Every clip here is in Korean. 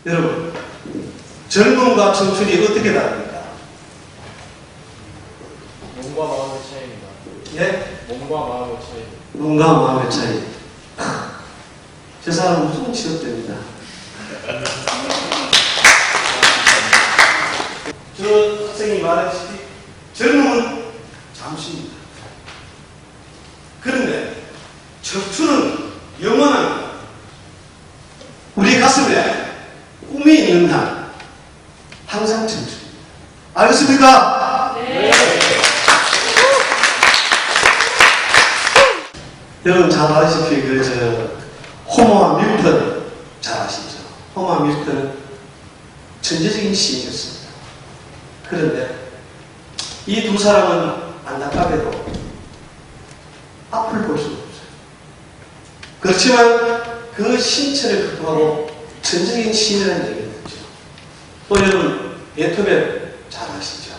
여러분, 젊음과 청춘이 어떻게 다릅니까? 몸과 마음의 차이입니다. 예? 몸과 마음의 차이. 몸과 마음의 차이. 저 사람은 무슨 취업됩니다. 저 학생이 말했듯이 젊음은 잠시입니다. 그런데 청춘은 영원합니다. 우리 가슴에 꿈이 있는 한 항상 청춘입니다. 알겠습니까? 네. 여러분 잘 아시다시피 호모와 밀턴 잘 아시죠? 호모와 밀턴은 천재적인 시인이었습니다. 그런데 이 두 사람은 안타깝게도 앞을 볼 수 없어요. 그렇지만 그 신체를 극복하고 전적인 시인이라는 얘기를 듣죠. 또 여러분 베토벤 잘 아시죠?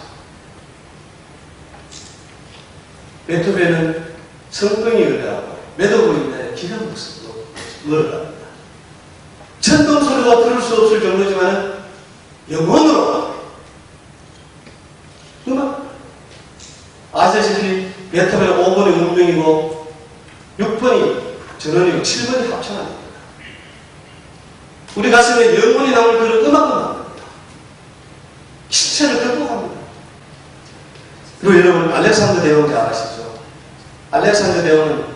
베토벤은 성병이 걸려가고 매듭으로 기가 막혀서 멀어갑니다. 천둥 소리도 들을 수 없을 정도지만 영혼으로 음악 아시다시피 베토벤은 5번이 운명이고 6번이 전원이고 7번이 합창합니다. 우리 가슴에 영혼이 나올 그런 음악은 나옵니다. 신체를 극복합니다. 그리고 여러분 알렉산더 대왕 잘 아시죠? 알렉산더 대왕은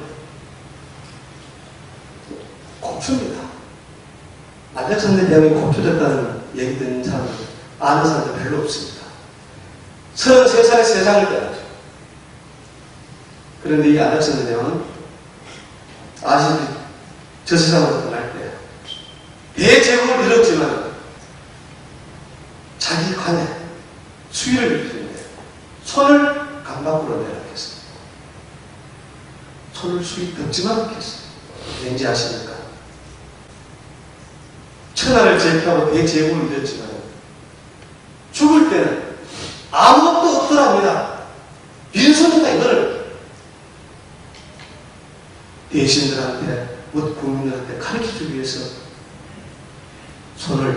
곱춥니다. 알렉산더 대왕이 곱춰졌다는 얘기 듣는 사람은 아는 사람도 별로 없습니다. 33살에 세상을 떠났죠. 그런데 이 알렉산더 대왕은 아시다시피 저 세상으로 떠날 때 대제국을 이뤘지만 자기 관에 수위를 입히는데 손을 강 밖으로 내놓겠습니다. 손을 수위 덮지만 않겠어요. 왠지 아십니까? 천하를 제패하고 대제국을 이뤘지만 죽을 때는 아무것도 없더랍니다. 빈손이다 이거를 대신들한테 국민들한테 가르쳐주기 위해서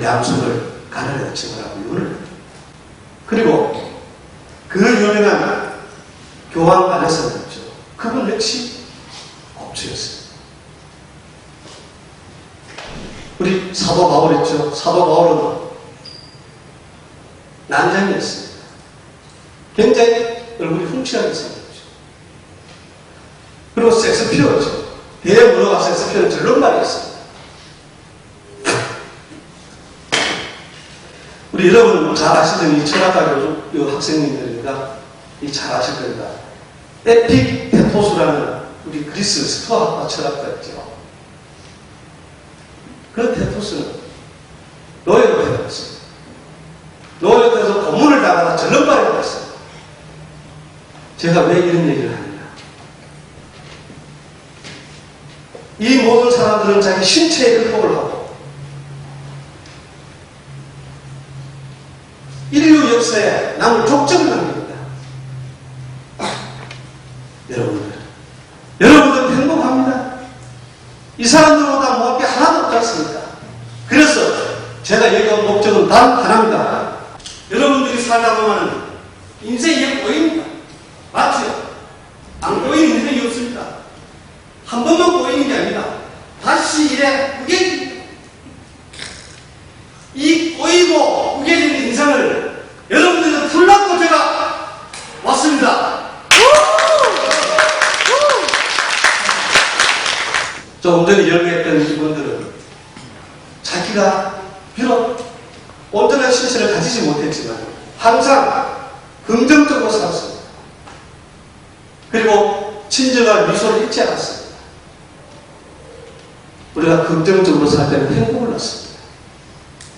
양손을 가르쳐 치라고 이거를 그리고 그 유명한 교황 알렉산더였죠. 그분 역시 곱추였어요. 우리 사도 바울 있죠. 사도 바울은 난장이었습니다. 굉장히 얼굴이 훔치하게 생겼죠. 그리고 섹스피어였죠. 대문호가 섹스피어는 절름발이었습니다. 우리 여러분 잘 아시던 이 철학과 교수 학생님들입니다. 잘 아실 겁니다. 에픽테토스라는 우리 그리스 스토아학파 철학자였죠. 그 테토스는 노예로 되었습니다. 노예로 되어서 고문을 당하다 절름발이 되었습니다. 제가 왜 이런 얘기를 하느냐. 이 모든 사람들은 자기 신체의 극복을 하고 인류 역사에 남을 족적을 남깁니다. 여러분들은 행복합니다. 이 사람들보다 먹을 게 하나도 없지 않습니까? 그래서 제가 얘기한 목적은 단 하나입니다. 여러분들이 살다 보면 인생이 꼬입니다. 맞죠? 안 꼬이는 인생이 없습니다. 한 번만 꼬이는 게 아니라 다시 이래 무게집니다. 이 꼬이고 무게지는 인생을 여러분들은 풀라고 제가 왔습니다. 조금 전에 열거했던 이분들은 자기가 비록 온전한 신체를 가지지 못했지만 항상 긍정적으로 살았습니다. 그리고 친절과 미소를 잊지 않았습니다. 우리가 긍정적으로 살 때는 행복을 낳습니다.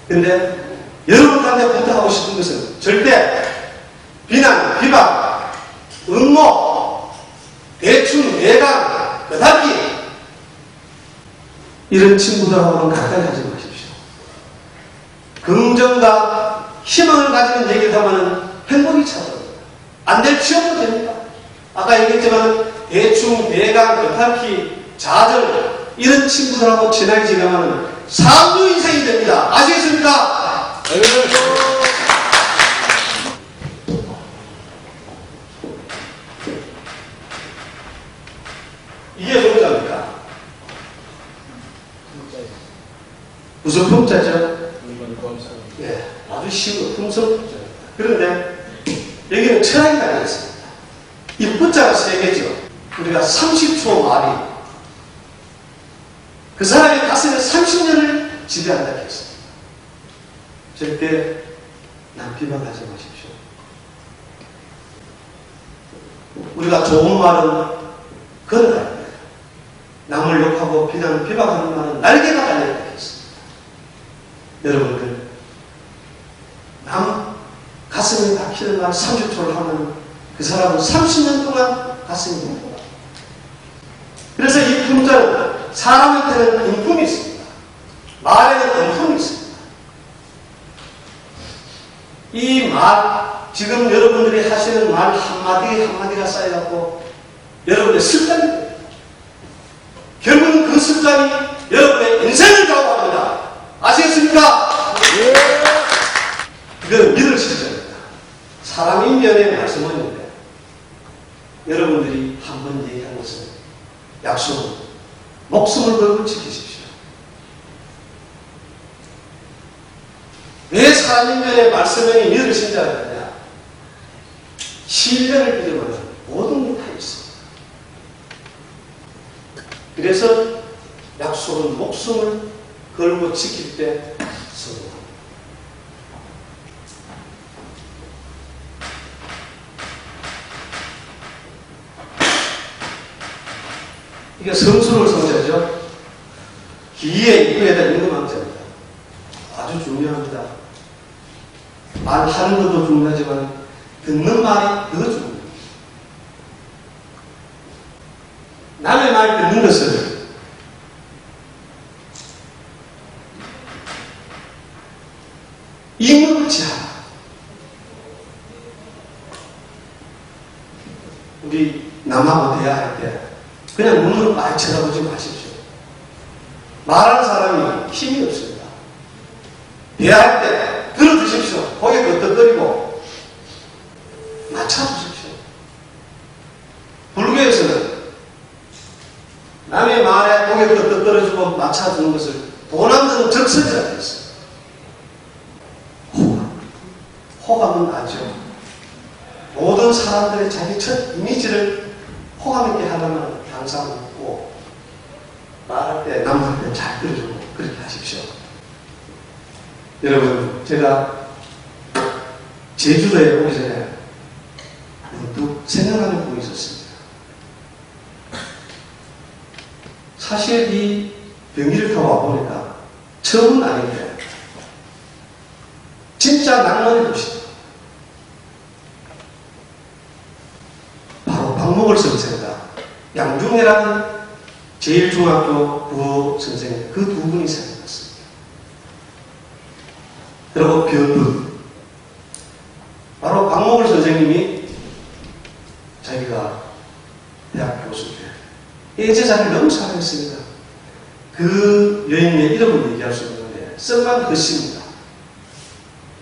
그런데 여러분들한테 부탁하고 싶은 것은 절대 비난, 비방, 응모, 대충, 내강, 그다기 이런 친구들하고는 가까이 하지 마십시오. 긍정과 희망을 가지는 얘기를 하면 행복이 찾아옵니다. 안 될 취업도 됩니다. 아까 얘기했지만 대충, 내강, 그다기, 좌절 이런 친구들하고 친하게 지내면 상류 인생이 됩니다. 아시겠습니까? 이게 문자입니까? 무슨 품자죠? 예, 아주 쉬운 품성품자입니다. 그런데 여기는 철학이 달려 있습니다. 이 문자가 세 개죠. 우리가 30초 말이 그 사람의 가슴에 30년을 지배한다고 했습니다. 절대 남 비방하지 마십시오. 우리가 좋은 말은 걸어가야 됩니다. 남을 욕하고 비방하는 말은 날개가 달려있다고 했습니다. 여러분들, 남 가슴에 박히는 말 30초를 하면 그 사람은 30년 동안 가슴이 힘들어요. 그래서 이 품자는 사람한테는 인품이 있습니다. 말에는 인품이 있습니다. 이 말, 지금 여러분들이 하시는 말 한마디 한마디가 쌓여갖고 여러분의 습관이 됩니다. 결국은 그 습관이 여러분의 인생을 좌우합니다. 아시겠습니까? 이건 믿을 실정입니다. 사람 인면의 말씀은 있는데 여러분들이 한 번 얘기한 것은 약속은 목숨을 걸고 지키십시오. 왜 사람 인면의 말씀이 믿을 신자가 되냐? 신뢰를 믿으면 모든 게 다 있습니다. 그래서 약속은 목숨을 걸고 지킬 때 성공합니다. 이게 성수를 성자죠. 기의 입구에다 임금왕자입니다. 아주 중요합니다. 말하는 것도 중요하지만 듣는 말이 더 중요합니다. 남의 말 듣는 것을 임금치 하라. 우리 남하고 대화할 때 그냥 눈으로 많이 쳐다보지 마십시오. 말하는 사람이 힘이 없습니다. 대화할 때 들어주십시오. 고개 끄덕거리고 맞춰주십시오. 불교에서는 남의 말에 고개 끄덕거려주고 맞춰주는 것을 도남드는 적설이라고 했어요. 호감은 나죠. 모든 사람들의 자기 첫 이미지를 호감 있게 하려면 항상 웃고 말할 때 남한테 잘 들어주고 그렇게 하십시오. 여러분, 제가 제주도에 오기 전에 문득 생각하는 분이 있었습니다. 사실 이 병기를 타고 와보니까 처음은 아닌데 진짜 낭만의 도시입니다. 바로 박목월 선생과 양중이라는 제1중학교 구호 선생님, 그 두 분이 생각났습니다. 그리고 변분. 바로 박목월 선생님이 자기가 대학 교수 때 예제자를 너무 사랑했습니다. 그 여인의 이름을 얘기할 수 없는데 썩만 긋습니다.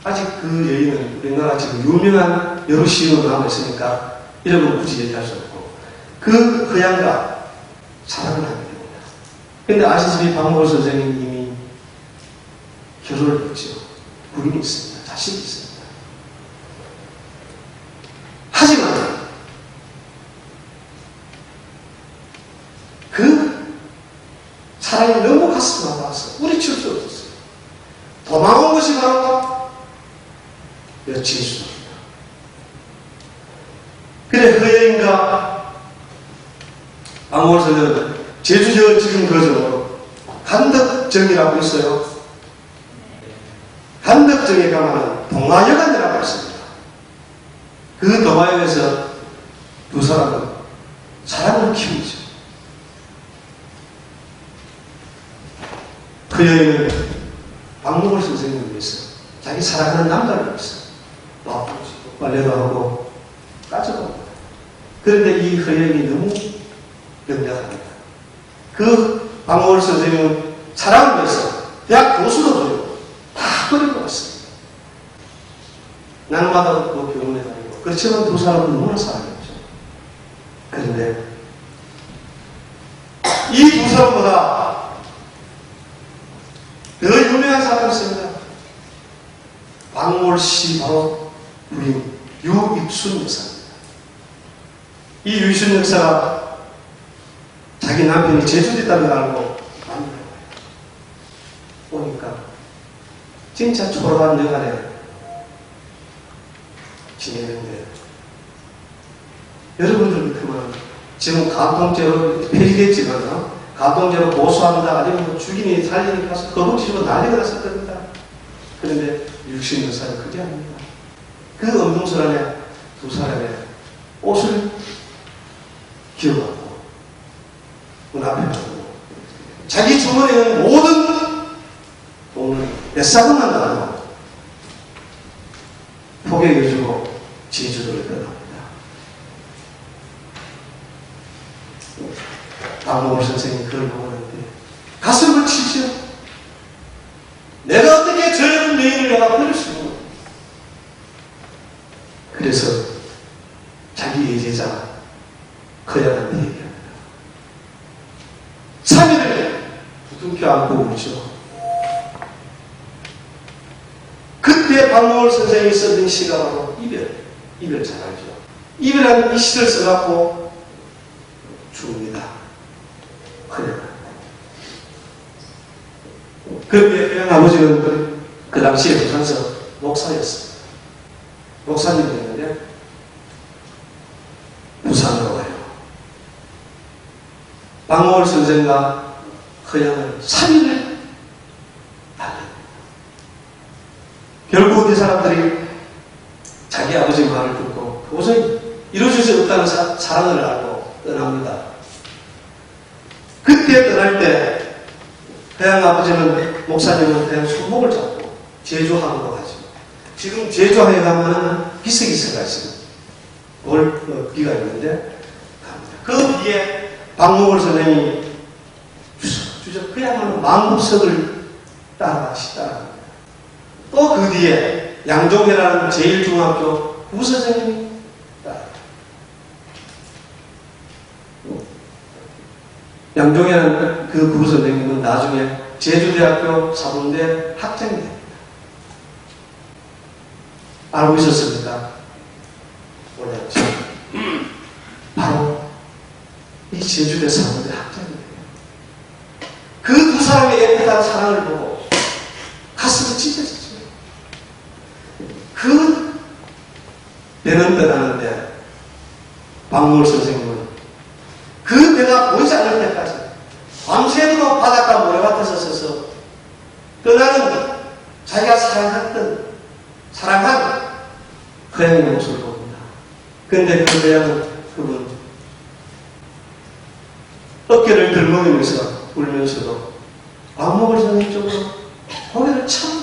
아직 그 여인은 우리나라 지금 유명한 여러 시인으로 남아있으니까 이름은 굳이 얘기할 수 없고 그 양과 사랑을 하게 됩니다. 그런데 아시다시피 박목월 선생님 이미 결혼을 했죠. 부인이 있습니다. 자식이 있습니다. 하지만 그 사랑이 너무 가슴 아파서 우리칠 수 없었어요. 도망온 것이 바로 여친수입니다. 그래 그 여인과 박목월 선생은 제주저 지금 거저 간덕정이라고 있어요. 간덕정에 가면 동화여관이라고 있습니다. 그 동화여관에서 두 사람은 사랑을 키우죠. 그 여인은 박목월 선생님을 위해서 자기 사랑하는 남자를 위해서 바쁘고 빨래도 하고 따져갑니다. 그런데 이 여인이 너무 명작합니다. 그 박목월 선생님은 사랑을 위해서 대학 교수도 버리고 다 버리고 왔습니다. 날마다 뭐 병원에 다니고. 그렇지만 두 사람은 너무나 사랑했죠. 그런데 이 두 사람보다 더 유명한 사람이 있습니다. 박몰씨 바로 부인 유익순 여사입니다. 이 유익순 여사가 자기 남편이 제주도에 있다는 걸 알고 만나요. 오니까 진짜 초라한 여간에 지내는데 여러분들 그만 지금 가통죄로 폐지됐지만 가통죄로 고소한다 아니면 뭐 죽이니 살리니 가서 거북지로 난리가 났을 겁니다. 그런데 육신 여사는 그게 아닙니다. 그 엄동설 안에 두 사람의 옷을 기어갖고 문 앞에 가고 자기 주머니에 있는 모든 돈을 뱃사금만 나눠 포기해주고 제주도를 떠납니다. 박모월 선생님이 그걸 보는데 가슴을 치죠. 내가 어떻게 젊은 여인을 내가 버릴 수 있는. 그래서 자기 예제자 거야한테 얘기합니다. 3일을 부둥켜 안고 울죠. 그때 박모월 선생님이 썼던 시가 바로 이별 잘 알죠. 이별하는 이 시를 써갖고 죽습니다. 그 아버지는 그 당시에 부산서 목사였습니다. 목사님이었는데 부산으로 가요. 박모월 선생과 허양은 3일을 달립니다. 결국 이 사람들이 자기 아버지 말을 듣고 도저히 이루어질 수 없다는 사랑을 알고 떠납니다. 그때 떠날 때 태양 아버지는 목사님은 그냥 손목을 잡고 제주항으로 가죠. 지금 제주항에 가면은 기슭이스가 있습니다. 기가 있는데 갑니다. 그 뒤에 박모월 선생님이 주저 그야말로 망급석을 따라갑니다. 또 그 뒤에 양종회라는 제1중학교 부선생님이 따라갑니다. 양종회라는 그 부선생님은 나중에 제주대학교 사범대 학장이 됩니다. 알고 있었습니까? 몰랐죠. 바로 이 제주대 사범대 학장이 됩니다. 그 두 사람의 애틋한 사랑을 보고 가슴이 찢어졌죠. 그 배는 떠나는데 박모월 선생님은 그 배가 보이지 않을 때까지 밤새도록 바닷가 모래밭에서 서서 떠나는 자기가 사랑한 허양의 모습을 봅니다. 그런데 그 허양은 그분 어깨를 들먹이면서 울면서도 박모월 선생님 쪽으로 고개를 참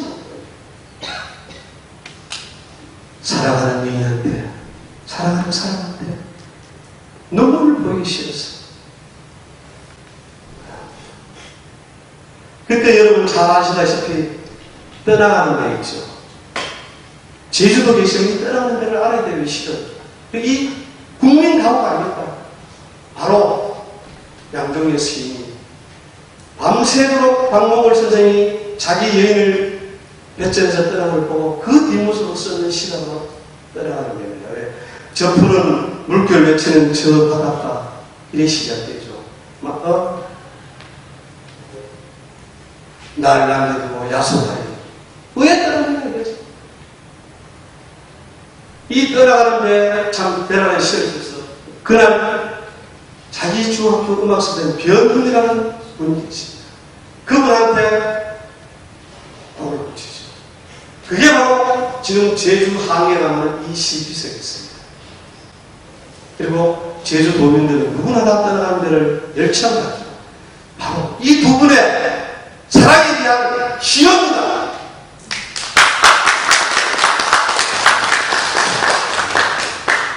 사랑하는 여인한테, 사랑하는 사람한테 눈물을 보이기 싫었어. 그때 여러분 잘 아시다시피 떠나가는 데 있죠. 제주도 계시면 떠나가는 데를 알아야 되기 싫어. 이 국민 가옥 아닙니까? 바로 양종의 시인이 밤새도록 박모월 선생이 자기 여인을 뱃전에서 떠나는 걸 보고 그 뒷모습을 쓰는 시라고 떠나가는 겁니다. 왜? 저 푸른 물결 맺히는 저 바닷가 이래 시작되죠. 날 남겨두고 야속하니 왜 떠나가는 거지? 이 떠나가는데 참 대단한 시를 써서 그날 자기 중학교 음악선생 변훈이라는 분이 계십니다. 그분한테 돈을 붙이죠. 그게 바로 지금 제주 항에 가면 이 시비석이 있습니다. 그리고 제주 도민들은 누구나 다 떠나가는 데를 열창하죠. 바로 이 두 분의 사랑에 대한 시입니다.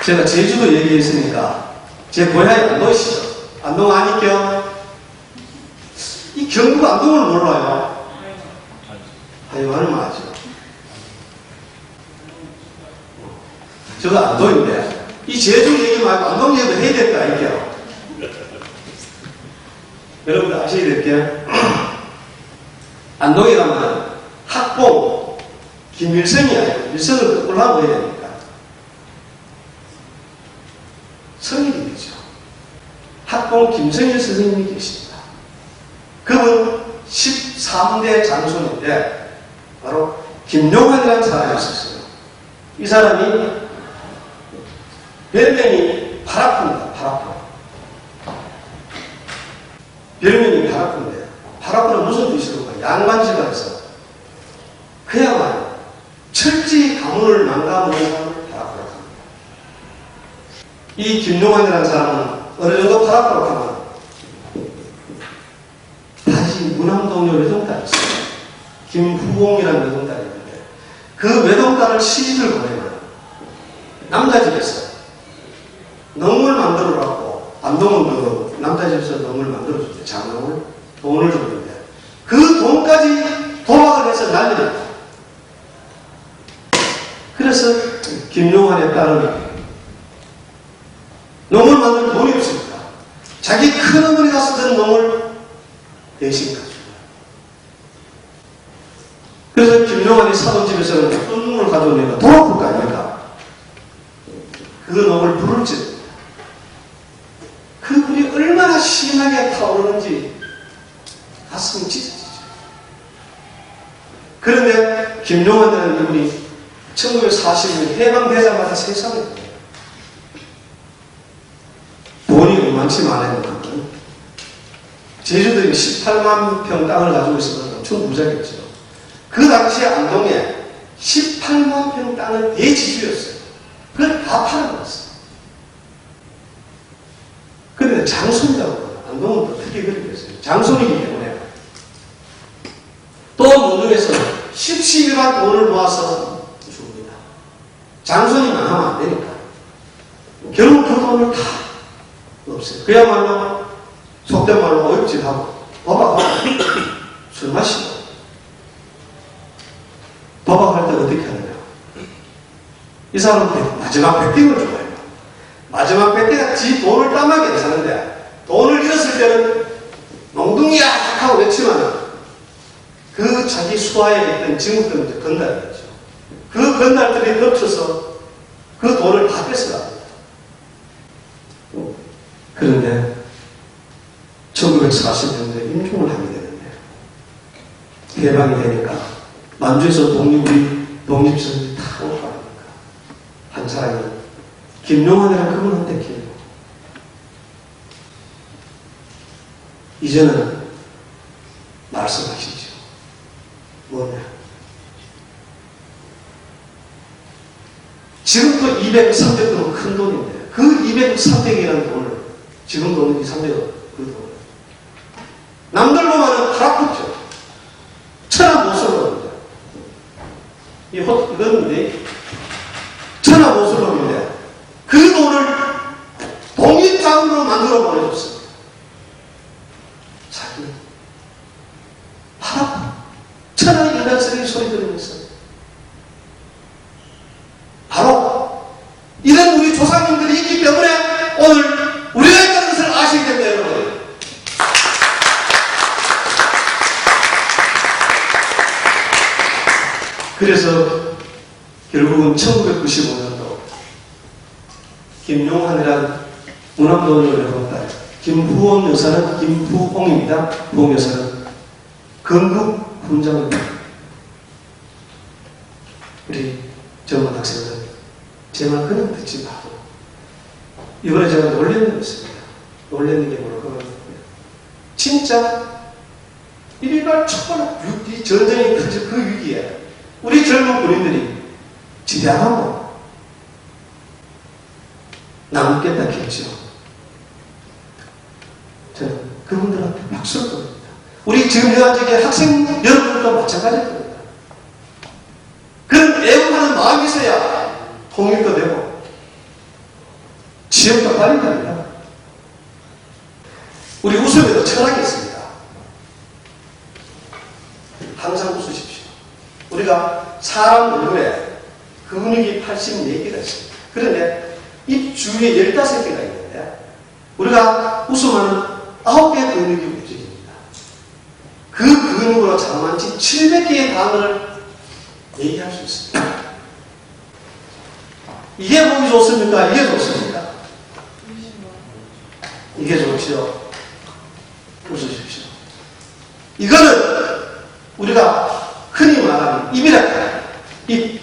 제가 제주도 얘기했으니까 제 고향이 안동이시죠. 안동 아니죠? 이 경북 안동을 몰라요. 하여간은 맞죠. 저도 안동인데, 이 제주 얘기 말고 안동 얘기도 해야 될까, 이게요. 여러분들 아셔야 될 게, 안동에 가면 학봉, 김일성이 아니고, 일성을 거꾸로 하고 해야 되니까. 성일이 되죠. 학봉 김성일 선생님이 계십니다. 그분 13대 장손인데, 바로 김용환이라는 사람이 있었어요. 이 사람이 별명이 파라프입니다. 파라프. 별명이 파라프인데, 파라프는 무슨 뜻이로까? 양반지가 해서 그야말로 철저히 가문을 망가놓은 사람을 파라프라고 합니다. 이 김용환이라는 사람은 어느 정도 파라프라고 하면 다시 무남동료 외동딸이 있어요. 김후봉이라는 외동딸이 있는데, 그 외동딸을 시집을 보내면 남자 집에서 농을 만들어갖고, 안동은 그 남자 집에서 농을 만들어줬대. 장농을 돈을 줬는데, 그 돈까지 도박을 해서 날립니다. 그래서 김용환의 딸은 농을 만들 돈이 없습니다. 자기 큰어머니가 쓰던 농을 대신 가져요. 그래서 김용환이 사돈 집에서는 어떤 농을 가져오니까 돈 아플 거 아닙니까? 그 농을 불을 쬐. 그 불이 얼마나 심하게 타오르는지 가슴이 찢어지죠. 그런데 김용환이라는 인물이 1940년 해방되자마자 세상에 돈이 얼마치만 않았는데, 제주도에 18만 평 땅을 가지고 있어서 엄청 부자겠죠. 그 당시에 안동에 18만 평 땅을 대지주였어요. 그걸 다 팔아먹었어요. 그런데 장손이라고, 안동은 또 특히 그렇게 했어요. 장손이기 때문에 또 문중에서 10시간 돈을 모아서 줍니다. 장손이만 하면 안 되니까. 결국 그 돈을 다 없어요. 그야말로 속된 말로 오입질하고 도박하고 술 마시고. 도박할 때 어떻게 하느냐. 이 사람은 마지막 백딩을 좋아해요. 마지막 백딩가 지 돈을 따마게 사는데, 돈을 잃었을 때는 몽둥이야 하고 외치면 그 자기 수하에 있던 증후병을 건달이었죠. 그 건달들이 덮쳐서 그 돈을 다 뺏어갑니다. 그런데 1940년도에 임종을 하게 되는데, 해방이 되니까 만주에서 독립선이 다 오가니까 한 사람이 김용환이라는 그분한테 기회요. 이제는 말씀하시죠. 뭐냐? 지금도 200, 300은 큰 돈인데, 그 200, 300이라는 돈을, 지금 돈은 2, 300은 그 돈을 남들 보면은 파랗겠죠. 천하모술놈인데, 이건 천하모술놈인데, 그 돈을 동일장으로 만들어 보내줬습니다. 자기 파랗고 천하인간성의 소리 들으면서 바로 이런 우리 조상님들이 있기 때문에 오늘 우리가 있다는 것을 아시게 됩니다, 여러분. 그래서 결국은 1995년도 김용환이라는 무남동료를 해봤다. 김후홍 여사는 김후홍입니다. 후홍 여사는 건국 훈장입니다. 우리 젊은 학생들, 제 말 그냥 듣지 마고, 이번에 제가 놀라는 게 있습니다. 놀라는 게 뭐라고 하면, 진짜 일발 초반 이 전쟁이 터질 그 위기에 우리 젊은 군인들이 지대하고 남겠다 했죠. 저는 그분들한테 박수를 드립니다. 우리 지금 현재 학생 여러분들도 마찬가지일 겁니다. 그런 애국하는 마음이 있어야 통일도 되고 지역도 빨리 갑니다. 우리 웃음에도 철학이 있습니다. 항상 웃으십시오. 우리가 사람 얼굴에 근육이 84개가 있습니다. 그런데 입 주위에 15개가 있는데 우리가 웃으면 9개의 근육이 움직입니다. 그 근육으로 장만치 700개의 단어를 얘기할 수 있습니다. 이게 보기 좋습니까? 이게 좋습니까? 이게 좋죠. 웃으십시오. 이거는 우리가 흔히 말하는 입이라 해요. 입.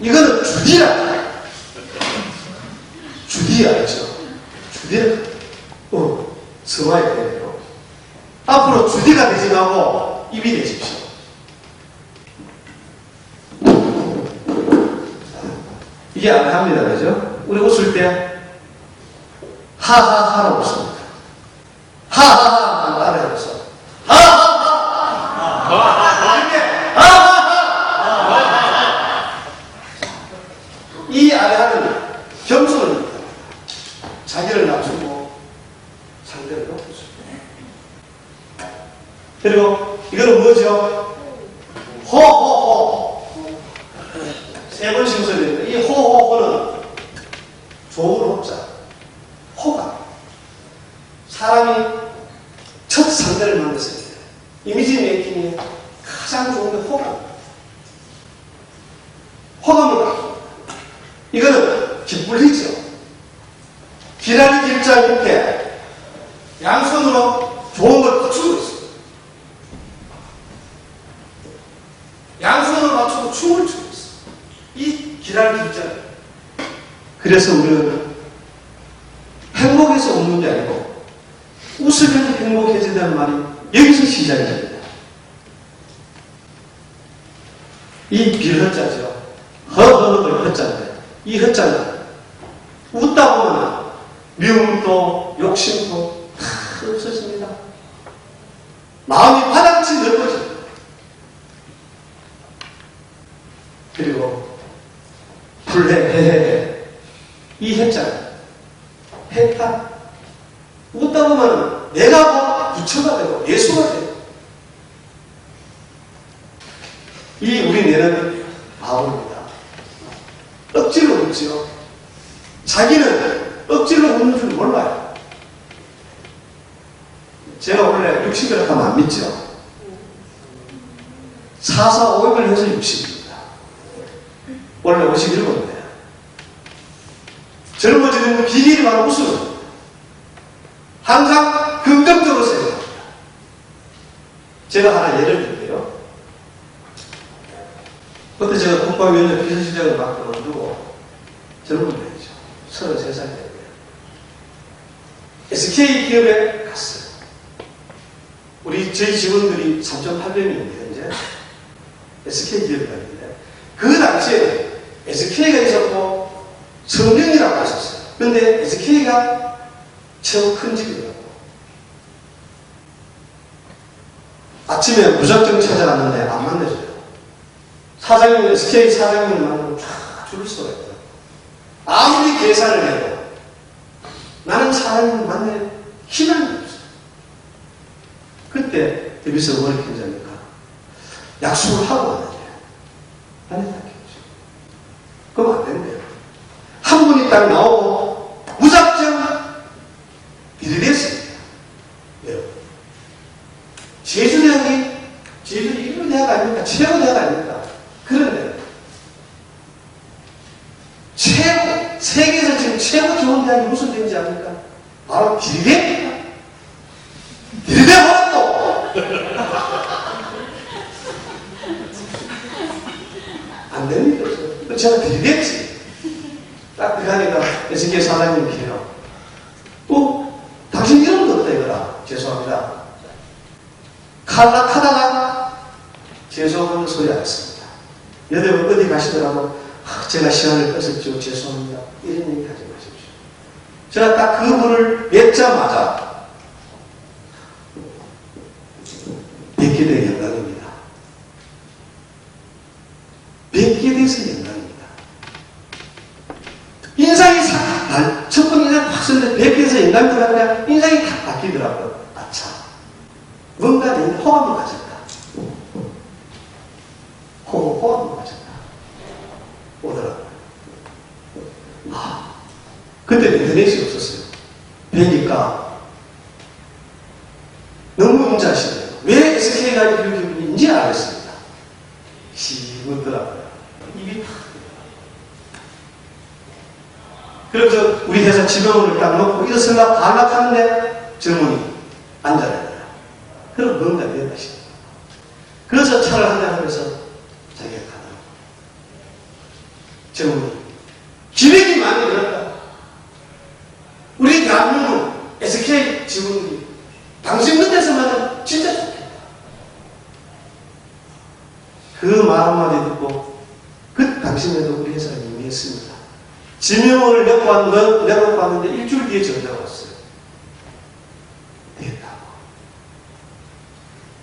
이거는 주디라 해요. 주디 알죠? 주디라. 성화의 때문에요. 앞으로 주디가 되지 말고 입이 되십시오. 이게 안 합니다. 그죠? 우리 웃을 때 하하하라고 웃습니다. 하하하 따라해서 하하하 이렇게 하하하 이 아래하는 겸손을 자기를 낮추고 상대를 높여줍니다. 그리고 이거는 뭐죠? 호호호 세 번 심소리입니다. 이 호호호는 좋은 호자 호가 사람이 첫 상대를 만났을 때 이미지 메이킹에 가장 좋은 게 호감입니다. 호감을 갖고 이거는 기쁠리죠. 기라리 길자 밑에 양손으로 좋은 걸 맞추고 있습니다. 양손으로 맞추고 춤을 추고 있습니다. 이 기라리 길자. 그래서 우리는 행복해서 웃는 게 아니고 웃으면 행복해진다는 말이 여기서 시작이 됩니다. 이 빌허자죠. 허허허 허자인데 이 허자는 웃다 보면 미움도 욕심도 다 없어집니다. 마음이 바닥치 넓어집니다. 그리고 불해해해 이 해자는 해타 웃다 보면 내가 부처가 되고 예수가 되고 이 우리 뇌는 바보입니다. 억지로 웃지요. 자기는 억지로 웃는 줄 몰라요. 제가 원래 60이라고 하면 안 믿죠. 4, 4, 500을 해서 60입니다. 원래 57인데요. 젊어지는 비결이 바로 웃음입니다. 항상 긍정적으로 생각합니다. 제가 하나 예를 들게요. 그때 제가 국방위원회 비서실장을 맡겨놓고 젊은 분이죠. 33살 때고요. SK 기업에 갔어요. 저희 직원들이 3,800명입니다. 현재 SK 기업에 갔는데 그 당시에 SK가 있었고 성경이라고 하셨어요. 그런데 SK가 최고 큰 집이더라고. 아침에 무작정 찾아갔는데 안 만나줘요. 사장님, SK 사장님 만나면 쫙 줄을 서가 있더라고. 아무리 계산을 해도 나는 사장님 만날 희망이 없어. 그때 여기서 뭘 견자니까 약속을 하고 왔는데 안 했다. 그럼 안 된대요. 한 분이 딱 나오고 무작정 비례됐습니다. 여러분. 제주대학이 제주 1호 대학 아닙니까? 최고 대학 아닙니까? 그런데 최고, 세계에서 지금 최고 좋은 대학이 무슨 대학인지 압니까? 바로 비례입니다. 비례대 버렸고 안 됩니다. 제가 비례됐지. 딱 들어가니까 SK 사장님께요. 당신 이름도 없다 이거라. 죄송합니다. 칼락하다가 죄송하는 소리 안 했습니다. 여러분 어디 가시더라도 제가 시간을 뺏었죠. 죄송합니다. 이런 얘기 하지 마십시오. 제가 딱 그분을 뵙자마자 뵙게 된 영광입니다. 뵙게 돼서 영광입니다. 인상이 첫 번째 인상 확 썼는데 뵙게 돼서 영광이 들어가니까 인상이 탁 바뀌더라고요. 아차. 뭔가 내 호감을 가졌다. 그때 인터넷이 없었어요. 그러니까 너무 인자하시네요. 왜 SK가 이렇게 기분인지 알겠습니다. 시무더라고요. 입이 탁. 그래서 우리 회사 지병원을 딱 놓고 일어서려고 가락하는데 젊은이 앉아라. 그럼 뭔가 내다 싶어. 그래서 차를 한잔 하면서 자기가 가더라고. 젊은이. 기백이 많이 늘었다. 우리 대한민국 SK 직원들이 당신 끝에서만은 진짜 좋겠다. 그 말 한마디 듣고 그 당시에도 우리 회사가 임의했습니다. 지명원을 내놓고 왔는데 일주일 뒤에 전화가 왔어요. 되겠다고.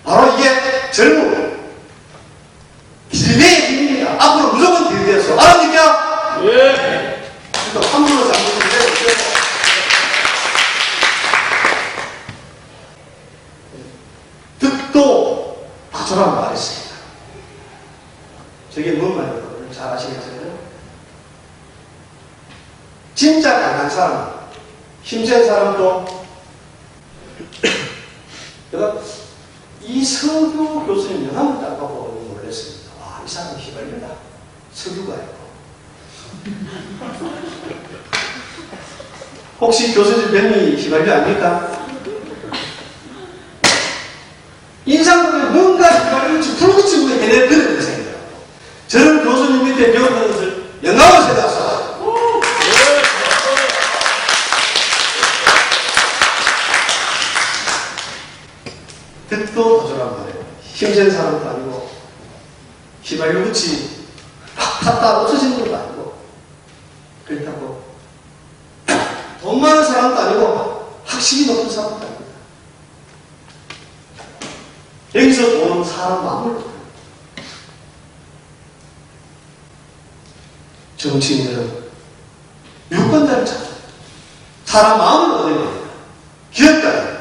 바로 이게 젊은 기대의 힘입니다. 앞으로 무조건 기대해서 알아듣냐? 예. 또 함부로 잘못했는데 득도 다소란 말이 있습니다. 저게 뭔 말이에요? 잘 아시겠어요? 진짜 강한 사람, 힘센 사람도 내가 이석유 교수님 명함을 딱 보고 놀랐습니다. 와, 이 사람 휘발유다. 석유가 있고. 혹시 교수님 뱀이 휘발유 아닙니까? 인상적으로 뭔가 휘발유를 불구치고 해낼 그런 인생이더라고요. 저는 교수님 밑에 배웠던 것을 영감을 세웠어요. 득도 도전한 말이에요. 힘센 사람도 아니고 휘발유 붙이 팍 탔다 없어지는 것도 아니고 그렇다고 돈 많은 사람도 아니고 학식이 높은 사람도 아닙니다. 여기서 보는 사람 마음을 보여요. 정치인들은 유권자를 찾아 사람 마음을 얻어야 됩니다. 기업가는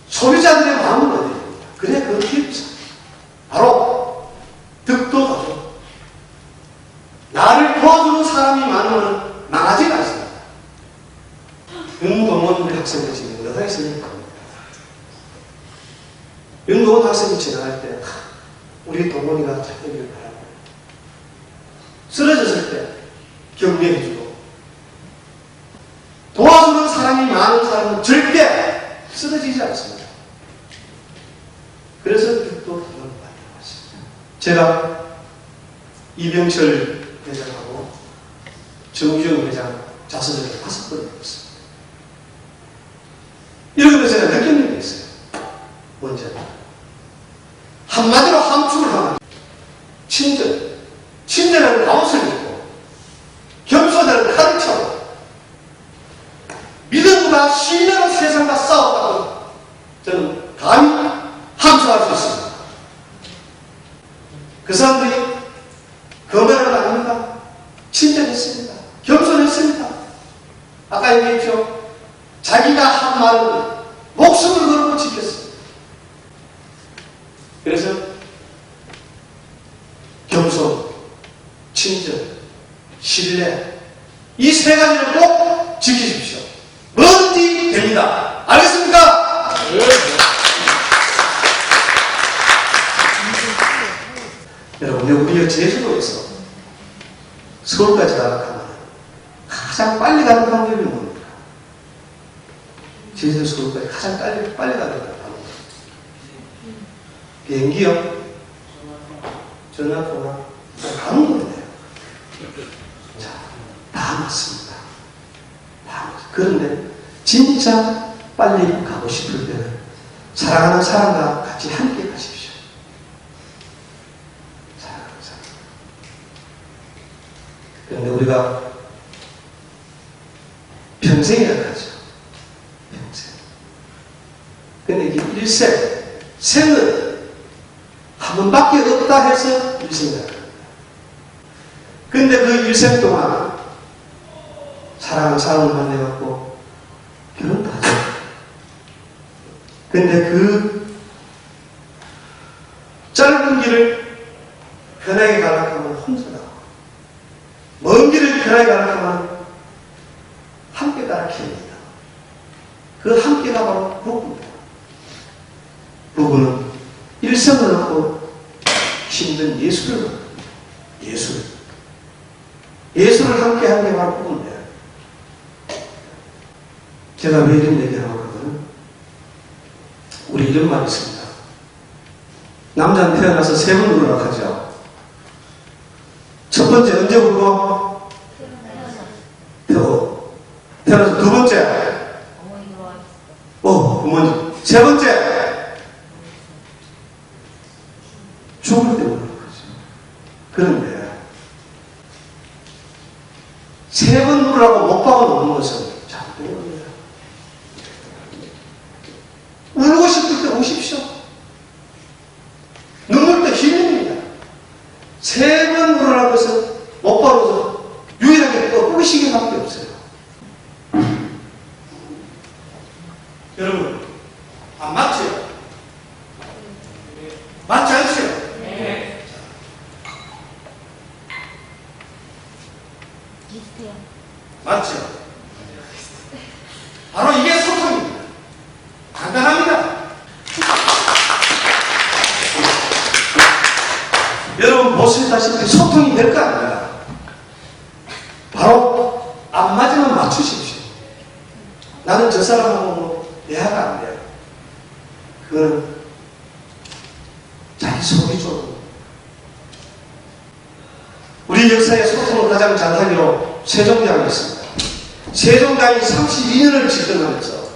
소비자들의 마음을 얻어야 됩니다. 그래 그 기업이죠. 바로 득도다죠. 나를 도와주는 사람이 많으면 망하지가 않습니다. 윤동원 우리 학생들 지금 여러 있으니까 윤동원 학생이 지나갈 때 우리 동원이가 찾기를 바라고 쓰러졌을 때 격려해주고 도와주는 사람이 많은 사람은 절대 쓰러지지 않습니다. 그래서 득도 도전을 많이 해왔습니다. 제가 이병철 회장하고 정규영 회장 자서전을 5번 읽었습니다. 이러면서 제가 느끼는 게 있어요. 먼저 한마디로 함축을 하면 친절은 가옷을 입고 겸손은 가르쳐 믿음과 신뢰로 세상과 싸웠다고 저는 감히 함축할 수 있습니다. 그 사람들이 거만은 아닙니다. 친절했습니다. 겸손했습니다. 아까 얘기했죠. 자기가 한 말은 목숨을 걸고 지켰습니다. 그래서 겸손, 친절, 신뢰 이 세 가지를 꼭 지키십시오. 뭐든지 됩니다. 알겠습니까? 여러분, 우리가 제주도에서 서울까지 가면 가장 빨리 가는 방법이 뭡니까? 제주도 서울까지 가장 빨리 가는 방법. 비행기요? 전화통화? 가는 건데요. 자, 다 맞습니다. 다 맞습니다. 그런데 진짜 빨리 가고 싶을 때는 사랑하는 사람과 같이 함께 가십시오. 사랑하는 사람. 그런데 우리가 평생이라고 하죠. 평생. 근데 이게 일생, 생은 한 번밖에 없다 해서 일생이라고 합니다. 근데 그 일생 동안 사랑하는 사람을 만나갖고 결혼도 하죠. 근데 그 짧은 길을 편하게 가려고 하면 혼자 나가고 먼 편하게 가르치면 함께 가르쳐야 됩니다. 그 함께가 바로 부부입니다. 부부는 일성을 얻고 힘든 예술을 얻고 예술을 함께 하는 게 바로 부부인데, 제가 왜 이런 얘기를 하거든? 우리 이런 말이 있습니다. 남자는 태어나서 3번 울으라고 하죠. 첫 번째 언제 울고? 태어나서 2번째 부모님. 3번째 죽을 때 우는 거죠. 그런데 3번 울으라고 못 박아 놓는 것은 잘못된 겁니다. 울고 싶을 때 우십시오. 눈물도 힐링입니다. 3번 울으라고 해서 못 박아서 유일하게 뻐꾸시기밖에 없어요. 여러분, 안 맞죠? 맞지 않죠? 네. 비슷해요. 맞죠? 바로 이게 소통입니다. 간단합니다. 여러분 보시다시피 소통이 될 거 아닙니까? 바로 안 맞으면 맞추십시오. 나는 저 사람하고 대화가 안 돼요. 그거는 자기 속이 좁은. 우리 역사의 소통을 가장 잘하기로 세종대왕이 있습니다. 세종대왕이 32년을 집권하면서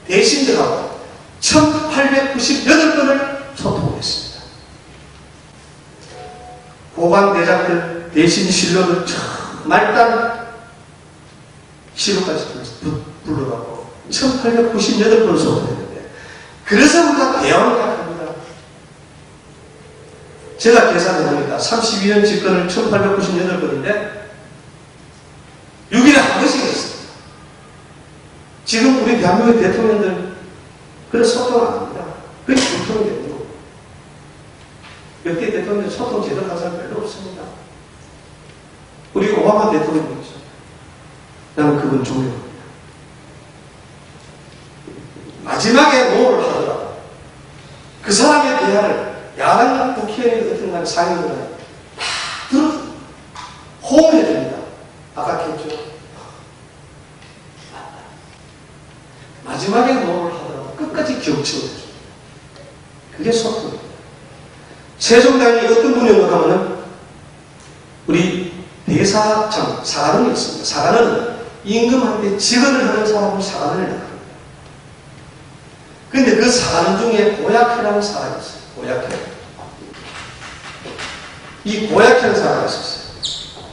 대신들하고 1898번을 소통을 했습니다. 고관대장들 대신 신료를 말단 시로까지 불러가고 1898번을 소통했는데, 그래서 우리가 대왕을 합니다. 제가 계산해보니까 32년 집권을 1898번인데 6일에 한 번씩 했습니다. 지금 우리 대한민국 대통령들 그런 소통 안 합니다. 그게 소통이 되는 거고, 역대 대통령 소통 제대로 한 사람 별로 없습니다. 우리 오바마 대통령이죠. 나는 그건 존경합니다. 마지막에 노를 하더라도 그 사람의 대화를 야당 국회의원 같은 날 상임위원회 다 들어서 호응해 줍니다. 아까 했죠. 마지막에 노를 하더라도 끝까지 격치해 줍니다. 그게 소통입니다. 세종대왕이 어떤 분이었는가 하면은 우리 대사장 사관원이 있습니다. 사관원은 임금한테 직언을 하는 사람을 사관원이라고 합니다. 그런데 그 사관 중에 고약해라는 사람이 있어요. 고약해. 이 고약해라는 사람이 있었어요.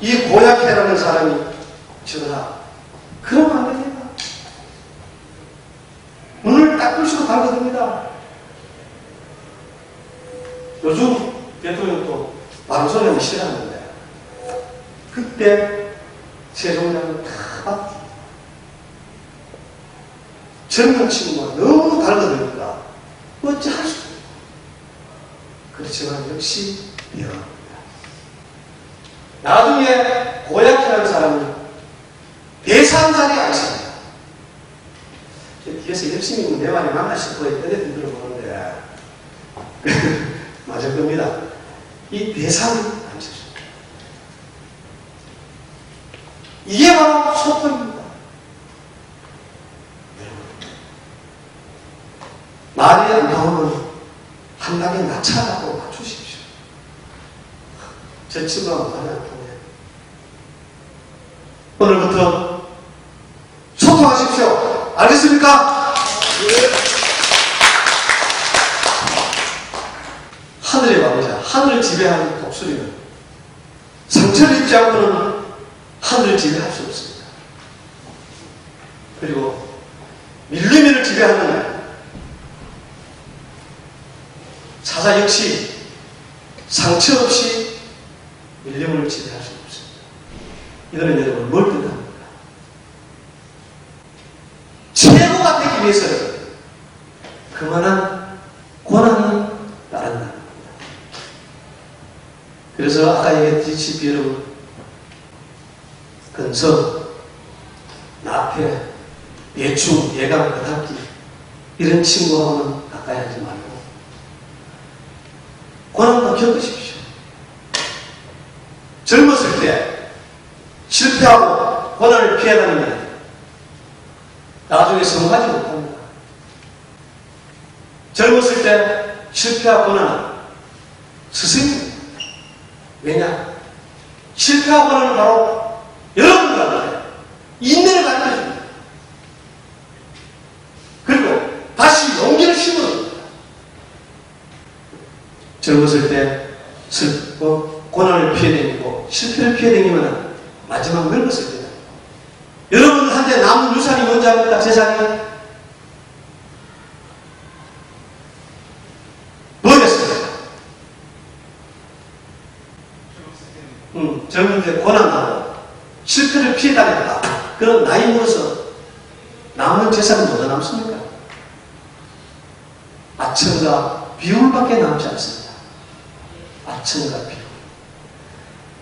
이 고약해라는 사람이 전하, 그러면 안 됩니다. 눈을 딱 뜨시고 달거듭니다. 요즘 대통령도 방송하기 싫어하는데, 그때 세종대왕은 다 젊은 친구가 너무 달거드니까 어찌 할 수 없어요. 그렇지만 역시 미안합니다. 나중에 고약해라는 사람은 대상 자리에 앉습니다. 뒤에서 열심히 내 말이 맞나 싶어 떠내든 들어보는데 맞을 겁니다. 이 대상이 앉혀줍니다. 이게 바로 소통입니다. 말이 안 나오면 한 단계 낮춰라고 맞추십시오. 제 친구가 말이 안 통해. 오늘부터 소통하십시오. 알겠습니까? 하늘의 왕자, 하늘을 지배하는 독수리는 상처를 입지 않고는 하늘을 지배할 수 없습니다. 그리고 밀림이를 지배하는 사자 역시 상처 없이 밀림을 지배할 수 없습니다. 이거는 여러분 뭘 뜻합니까? 최고가 되기 위해서는 그만한 고난이 따른다. 그래서 아까 얘기했듯이 여러분, 근성, 나패, 대충, 예감, 그닥기 이런 친구하고는 가까이 하지 말고 고난도 겪으십시오. 젊었을 때 실패하고 고난을 피해다니면 나중에 성공하지 못합니다. 젊었을 때 실패하고 고난은 스승입니다. 왜냐? 실패하고 고난은 바로 여러분들한테 인내를 가르쳐줍니다. 그리고 다시 용기를 심어줍니다. 젊었을 때 슬프고 고난을 피해다니고 실패를 피해다니면 마지막 늙었을 때 여러분들한테 남은 유산이 뭔지 압니까? 재산이 뭐겠습니까? 젊은 때 고난하고 실패를 피해다녔다. 그런 나이 먹어서 남은 재산은 뭐가 남습니까? 아첨과 비울밖에 남지 않습니다. 아첨과 비울.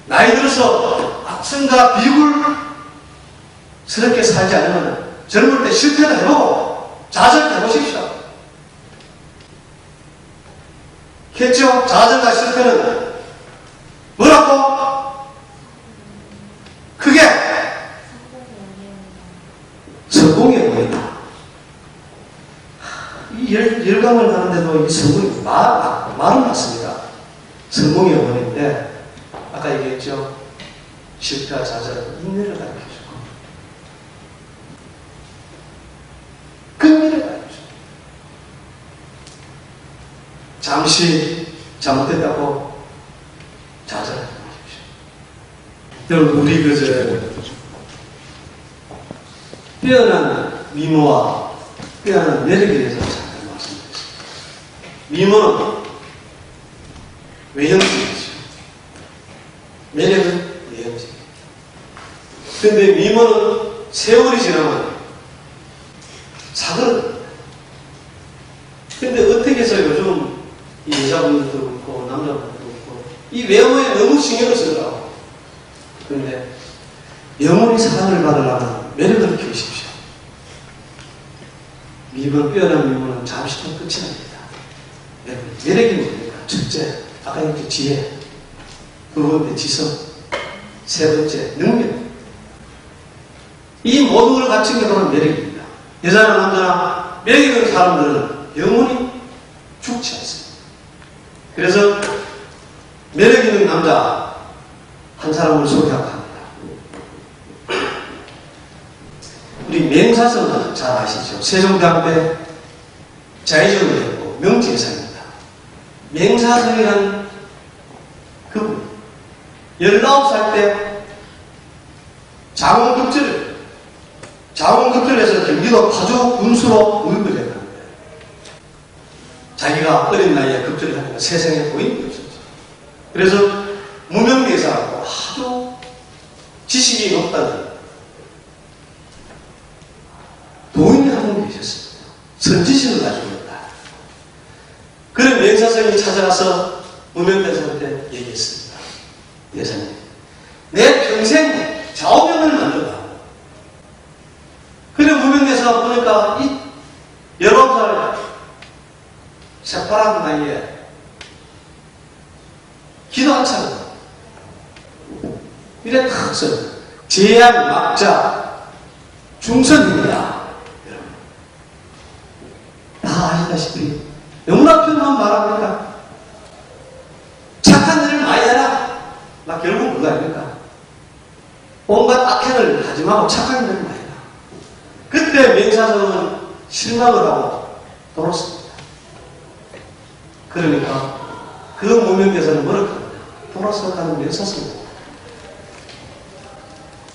나이 들어서 아첨과 비울스럽게 살지 않으면 젊을 때 실패를 해보고 좌절을 해보십시오. 했죠? 좌절과 실패는 뭐라고? 그게 성공의 원이다. 이 열강을 하는데도 이 성공이 말은 맞습니다. 성공의 원인데 아까 얘기했죠. 실패와 좌절은 인내를 가르쳐주고 근미를 가르쳐주고 잠시 잘못했다고 좌절하지 마십시오. 여러분 우리 뛰어난 미모와 뛰어난 매력에 대해서 잠깐 말씀드리겠습니다. 미모는 외형적이죠. 매력은 내형적이에요. 그런데 미모는 세월이 지나면 사그러듭니다. 근데 어떻게 해서 요즘 이 여자분들도 그렇고 남자분들도 그렇고 이 외모에 너무 신경을 쓰더라고. 그런데 영원히 사랑을 받으려면 매력을 키우십시오. 뛰어난 미모는 잠시 후 끝이 납니다. 매력이 뭡니까? 첫째, 아까 얘기했죠. 지혜. 두 번째, 지성. 세 번째, 능력. 이 모든 걸 갖춘 게 바로 매력입니다. 여자나 남자나 매력 있는 사람들은 영원히 죽지 않습니다. 그래서 매력 있는 남자 한 사람을 소개하고 합니다. 우리 맹사성은 잘 아시죠? 세종대왕 때 자의정을 했고 명지회상입니다. 맹사성이라는 그분 19살 때 장원급제에서 경기도 파주 군수로 무입을 했는데 자기가 어린 나이에 급제를 하니까 세상에 보임이 없었죠. 그래서 무명대사하고 아주 지식이 높다는 도인이 한 분 계셨습니다. 선지식을 가지고 있다. 그런 맹사성이 찾아가서 무명대사한테 얘기했습니다. 대사님, 내 평생 좌우명을 만들어라. 그래 무명대사가 보니까 이 19살 새파란 나이에 기도 한참 이래 탁 써요. 제약 막자 중선입니다. 다 아시다시피 너무나 편한 말합니까? 착한 일을 많이 해라. 막 결국 그거 아닙니까? 온갖 악행을 하지 말고 착한 일을 많이 해라. 그때 맹사성은 실망을 하고 돌았습니다. 그러니까 그 무명대사는 뭐라고 합니까? 돌아서 가는 맹사성입니다.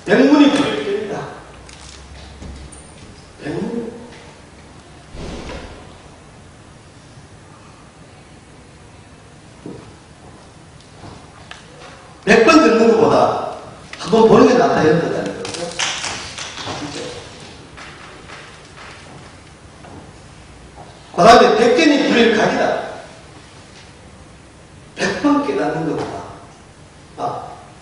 백문이 불여일견이다. 백문. 몇 번 듣는 것보다 한 번 보는 게 낫다 이런 거다. 그 다음에 백견이 불일 각이다. 100번 깨닫는 것보다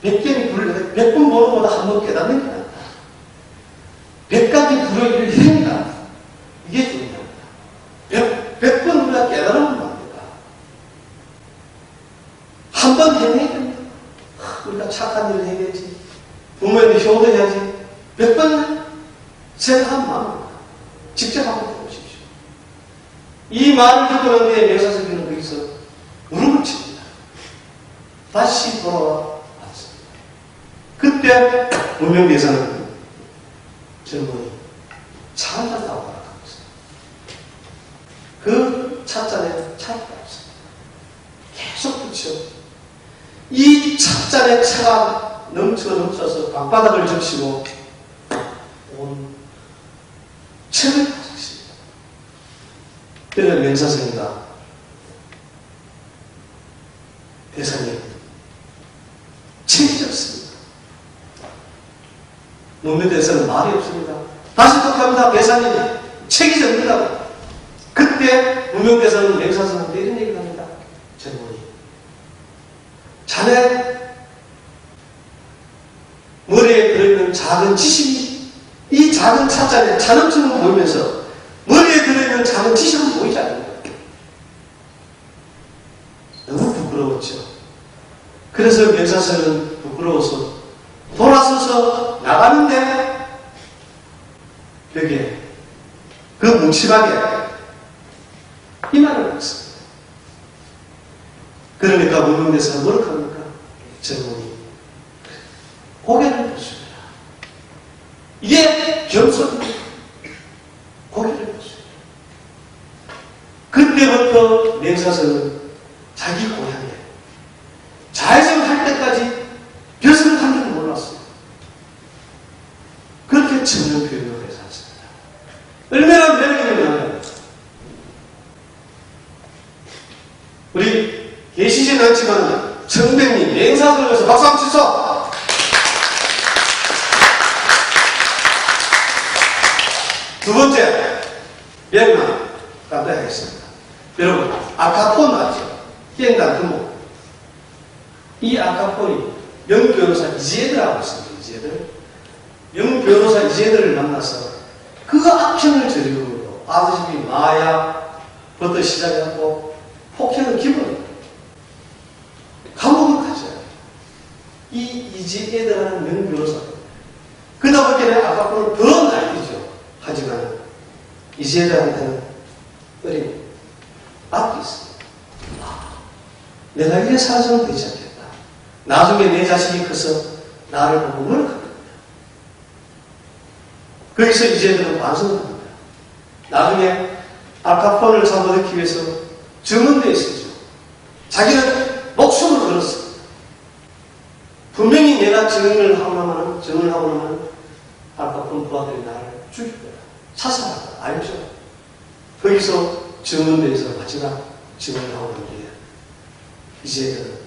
100견이 불일 각, 100번 보는 것보다 한 한번 깨닫는 게 낫다. 100가지 불효일을 행위다. 이게 중요합니다. 100번 우리가 깨달으면 안 된다. 한 번 해내야 됩니다. 우리가 착한 일을 해야지. 부모님께 효도해야지. 100번 생각한 마음입니다. 직접 한번 해보십시오. 이 말을 듣고 난 뒤에 명사서기는 거기서 무릎을 칩니다. 다시 돌아와 왔습니다. 그때 문명대사는 젊은이 차 한잔 타고 가라고 했어요. 그 찻잔에 차가 없습니다. 계속 붙여. 이 찻잔에 차가 넘쳐서 방바닥을 적시고 온 책을 가졌습니다. 그래서 명사성이다. 대사님, 책이 적습니다. 문명대사는 말이 없습니다. 다시 독합니다. 대사님, 책이 적는다고. 그때 문명대사는 명사성한테 이런 얘기를 합니다. 젊은이, 자네 머리에 들어있는 작은 지식이 이 작은 찻잔에 잔음처럼 보이면서 머리에 들어있는 작은 지식은 보이지 않는다. 너무 부끄러웠죠. 그래서 명사서는 부끄러워서 돌아서서 나가는데 벽에 그 뭉치박에 이 말을 했습니다. 그러니까 문명대사가 뭐라고 합니까? 젊은이, 고개를 보십니다. 이게 겸손입니다. 고개를 보십니다. 그때부터 명사서는 자기 고향에 자해성할 때까지 벼슬을 한 줄은 몰랐어요. 그렇게 청년 교육을 해서 왔습니다. 얼마나 매력있느냐. 우리 계시진 않지만 청백님 맹사설에서 박수 한번 치소. 두 번째 명랑 감독하겠습니다. 여러분 아카폰 맞죠? 깽단 금목. 이 아카폰이 명변호사 이재들하고 있습니다. 이재들. 명변호사 이재들을 만나서 그 악행을 저지르고 아버지 마약부터 시작해갖고 폭행은 기본입니다. 감옥을 가져야 돼요. 이 이재들하는 명변호사. 그러다 보니까 아카폰은 더 날리죠. 하지만 이재들한테는 어린 앞이 있습니다. 내가 이래 살아서는 되지 않겠다. 나중에 내 자식이 커서 나를 보고 뭐를 합니다. 거기서 이제는 반성을 합니다. 나중에 알카폰을 잡아넣기 위해서 증언되어 있었죠. 자기는 목숨을 걸었습니다. 분명히 내가 증언을 하고 나면 알카폰 부하들이 나를 죽일 거야. 사살한다. 알죠? 거기서 증언되어 있어 마지막 증언을 하고 난 뒤에 이제는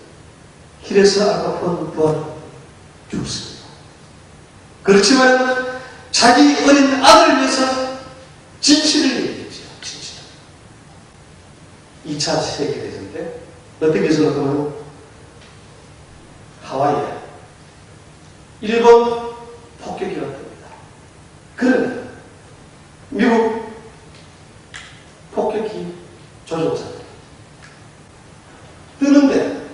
길에서 알카폰 부하를 죽습니다. 그렇지만 자기 어린 아들을 위해서 진실을 얘기했죠. 진실. 2차 세계대전 때 어떻게 생각하면 하와이에 일본 폭격기가 뜹니다. 그런데 미국 폭격기 조종사들 뜨는데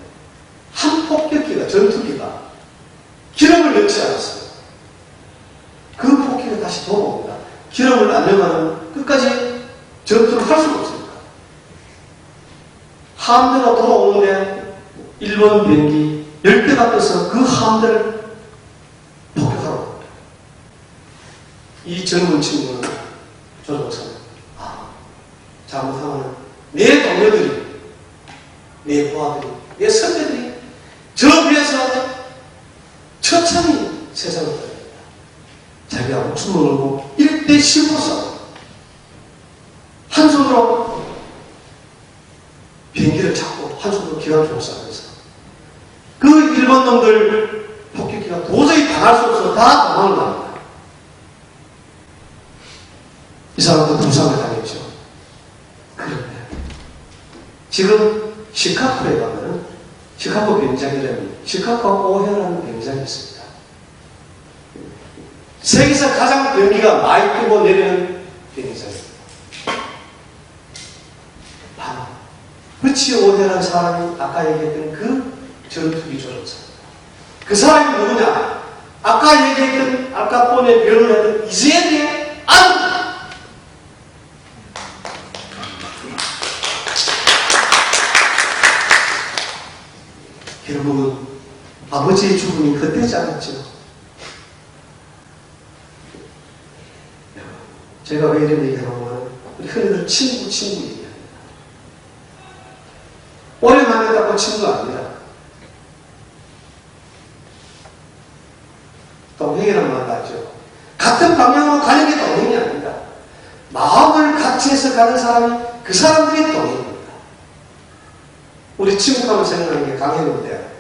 한 폭격기가 전투기가 기름을 넣지 않았어요. 그 폭격기가 다시 돌아옵니다. 기름을 안 넣으면 끝까지 전투를 할 수가 없습니다. 함대가 돌아오는데 일본 비행기 10대가 떠서 그 함대를 폭격하러 옵니다. 이 젊은 친구는 조종사는 잘못하면 내 동료들이, 내 부하들이, 내 선배들이 저 위에서 처참히 세상을 떠납니다. 자기가 목숨을 걸고 1대 10으로 싸워. 한 손으로 비행기를 잡고 한 손으로 기관총을 쏴면서 그 일본 놈들 폭격기가 도저히 당할 수 없어서 다 도망을 갑니다. 이 사람도 부상을 당했죠. 그런데 지금 시카고에 가면 시카고 병장이라는 시카고 오해라는 병장이 있습니다. 세계에서 가장 변기가 많이 뜨고 내리는 비행기장입니다. 바로 브치 오데라는 사람이 아까 얘기했던 그 전투기 조종사입니다. 그 사람이 누구냐? 아까 얘기했던 알카포네 변호를 했던 이즈에드의 아들. 결국은 아버지의 죽음이 헛되지 않았죠. 제가 왜 이런 얘기하냐면 우리 흔히들 친구 얘기합니다. 오래 만났다고 친구가 아니라 동행이란 말 맞죠. 같은 방향으로 가는 게 동행이 아니다. 마음을 같이 해서 가는 사람이 그 사람들이 동행입니다. 우리 친구하면 생각나는 게 강현우인데